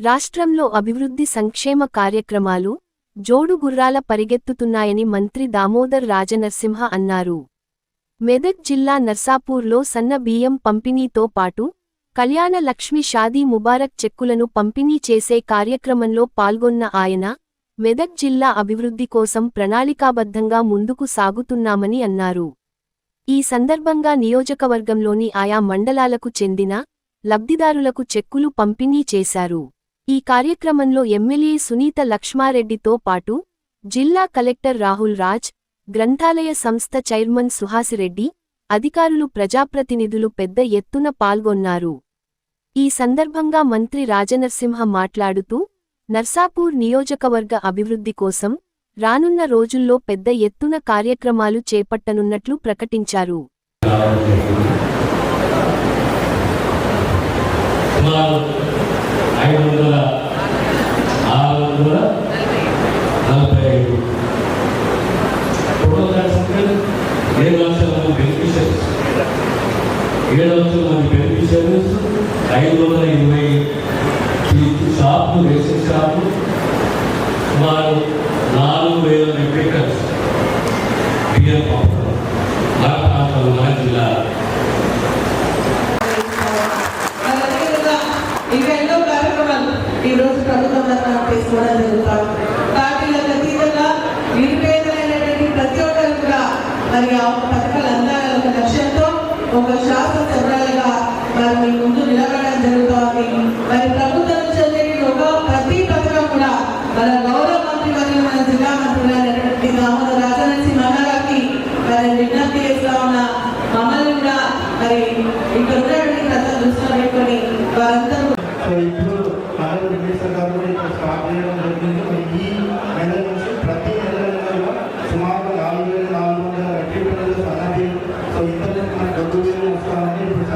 రాష్ట్రంలో అభివృద్ధి సంక్షేమ కార్యక్రమాలు జోడు గుర్రాల పరిగెత్తుతున్నాయని మంత్రి దామోదర్ రాజనరసింహ అన్నారు. మెదక్ జిల్లా నర్సాపూర్లో సన్న బియ్యం పంపిణీతో పాటు కళ్యాణ లక్ష్మి షాదీ ముబారక్ చెక్కులను పంపిణీ చేసే కార్యక్రమంలో పాల్గొన్న ఆయన, మెదక్ జిల్లా అభివృద్ధి కోసం ప్రణాళికాబద్ధంగా ముందుకు సాగుతున్నామని అన్నారు. ఈ సందర్భంగా నియోజకవర్గంలోని ఆయా మండలాలకు చెందిన లబ్ధిదారులకు చెక్కులు పంపిణీ చేశారు. ఈ కార్యక్రమంలో ఎమ్మెల్యే సునీత లక్ష్మారెడ్డితో పాటు జిల్లా కలెక్టర్ రాహుల్ రాజ్, గ్రంథాలయ సంస్థ చైర్మన్ సుహాసిరెడ్డి, అధికారులు, ప్రజాప్రతినిధులు పెద్ద ఎత్తున పాల్గొన్నారు. ఈ సందర్భంగా మంత్రి రాజనరసింహ మాట్లాడుతూ, నర్సాపూర్ నియోజకవర్గ అభివృద్ధి కోసం రానున్న రోజుల్లో పెద్ద ఎత్తున కార్యక్రమాలు చేపట్టనున్నట్లు ప్రకటించారు. షాపులు, రేషన్ షాపులు, సుమారు 4,000 మెట్రిక్ టన్స్ బియ్యం పంపడం మన ప్రాంతంలో, మన జిల్లా. ఇంకా ఎన్నో కార్యక్రమాలు ఈరోజు ప్రభుత్వం తీసుకోవడం జరుగుతారు. పార్టీలకు అతీతంగా నిరుపేదలైనటువంటి ప్రతి ఒక్కరు కూడా మరి ఆ పథకాలు అందాలని ఒక లక్ష్యంతో ఒక శాసనసభ్యులుగా మరి మీ ముందు నిలబడడం జరుగుతుంది. మరి ప్రభుత్వం నుంచి ఒక ప్రతి పథకం కూడా మన గౌరవ మంత్రి మరియు మన జిల్లా మంత్రులైనటువంటి దామోదర్ రాజనరసింహ గారికి మరి విజ్ఞప్తి చేస్తా ఉన్న మమ్మల్ని కూడా మరి ఇక్కడ ఉన్నటువంటి ప్రజలు దృష్టిలో పెట్టుకొని వారందరూ ప్రతి నెల సుమారు 4,400 మెట్రిక్ టన్నుల సన్నబియ్యం. ఇంతలో మన 2,000 వస్తామని ఇప్పుడు